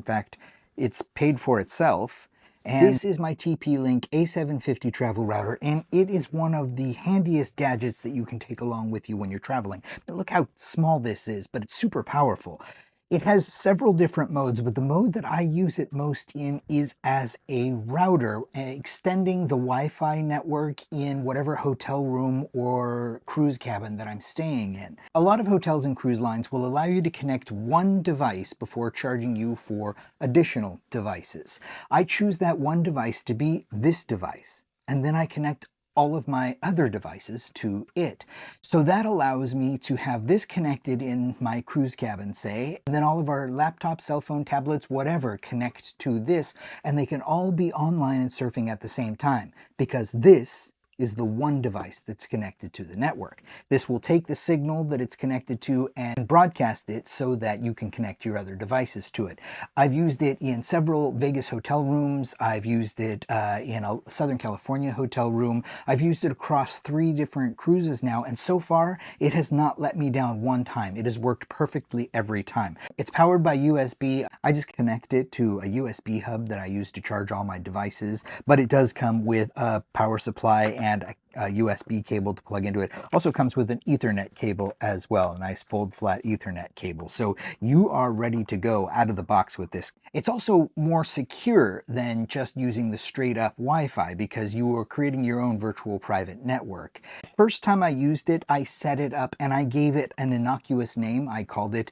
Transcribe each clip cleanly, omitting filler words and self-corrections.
fact, it's paid for itself. And this is my TP-Link AC750 Travel Router, and it is one of the handiest gadgets that you can take along with you when you're traveling. Now, look how small this is, but it's super powerful. It has several different modes, but the mode that I use it most in is as a router, extending the Wi-Fi network in whatever hotel room or cruise cabin that I'm staying in. A lot of hotels and cruise lines will allow you to connect one device before charging you for additional devices. I choose that one device to be this device, and then I connect all of my other devices to it. So that allows me to have this connected in my cruise cabin, say, and then all of our laptops, cell phone, tablets, whatever, connect to this, and they can all be online and surfing at the same time, because this is the one device that's connected to the network. This will take the signal that it's connected to and broadcast it so that you can connect your other devices to it. I've used it in several Vegas hotel rooms. I've used it in a Southern California hotel room. I've used it across 3 different cruises now, and so far it has not let me down one time. It has worked perfectly every time. It's powered by USB. I just connect it to a USB hub that I use to charge all my devices, but it does come with a power supply and a USB cable to plug into it. Also comes with an Ethernet cable as well, a nice fold flat Ethernet cable. So you are ready to go out of the box with this. It's also more secure than just using the straight up Wi-Fi because you are creating your own virtual private network. First time I used it, I set it up and I gave it an innocuous name. I called it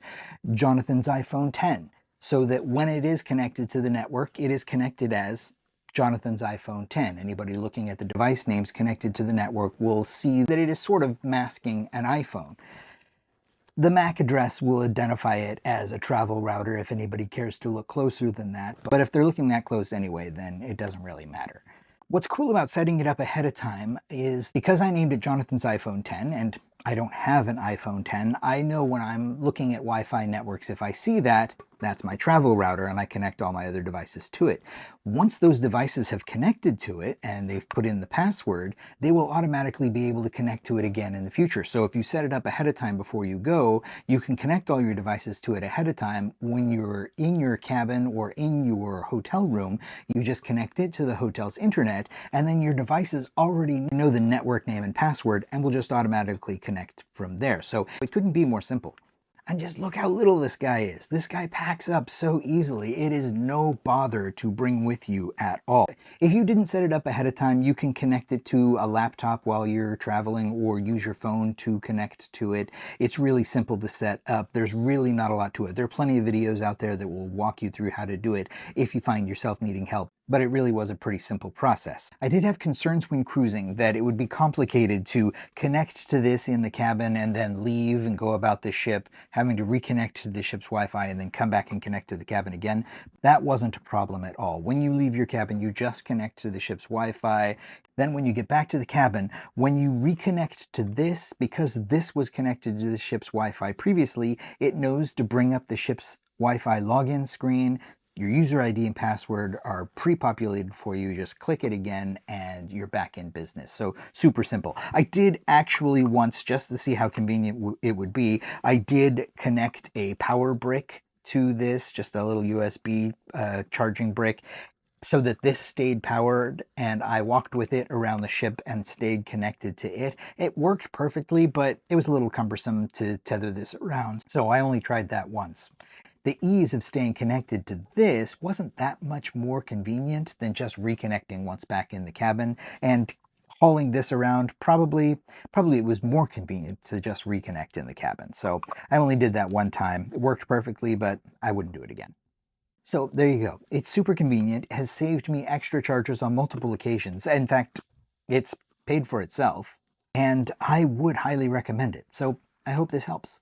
Jonathan's iPhone 10, so that when it is connected to the network, it is connected as Jonathan's iPhone 10. Anybody looking at the device names connected to the network will see that it is sort of masking an iPhone. The MAC address will identify it as a travel router if anybody cares to look closer than that, but if they're looking that close anyway, then it doesn't really matter. What's cool about setting it up ahead of time is because I named it Jonathan's iPhone 10 and I don't have an iPhone 10, I know when I'm looking at Wi-Fi networks, if I see that, that's my travel router and I connect all my other devices to it. Once those devices have connected to it and they've put in the password, they will automatically be able to connect to it again in the future. So if you set it up ahead of time before you go, you can connect all your devices to it ahead of time. When you're in your cabin or in your hotel room, you just connect it to the hotel's internet, and then your devices already know the network name and password and will just automatically connect from there. So it couldn't be more simple. And just look how little this guy is. This guy packs up so easily. It is no bother to bring with you at all. If you didn't set it up ahead of time, you can connect it to a laptop while you're traveling or use your phone to connect to it. It's really simple to set up. There's really not a lot to it. There are plenty of videos out there that will walk you through how to do it if you find yourself needing help, but it really was a pretty simple process. I did have concerns when cruising that it would be complicated to connect to this in the cabin and then leave and go about the ship, having to reconnect to the ship's Wi-Fi and then come back and connect to the cabin again. That wasn't a problem at all. When you leave your cabin, you just connect to the ship's Wi-Fi. Then when you get back to the cabin, when you reconnect to this, because this was connected to the ship's Wi-Fi previously, it knows to bring up the ship's Wi-Fi login screen. Your user ID and password are pre-populated for you. Just click it again and you're back in business. So super simple. I did actually once, just to see how convenient it would be, I did connect a power brick to this, just a little USB charging brick, so that this stayed powered, and I walked with it around the ship and stayed connected to it. It worked perfectly, but it was a little cumbersome to tether this around, so I only tried that once. The ease of staying connected to this wasn't that much more convenient than just reconnecting once back in the cabin, and hauling this around, probably it was more convenient to just reconnect in the cabin. So I only did that one time. It worked perfectly, but I wouldn't do it again. So there you go. It's super convenient, has saved me extra charges on multiple occasions. In fact, it's paid for itself, and I would highly recommend it. So I hope this helps.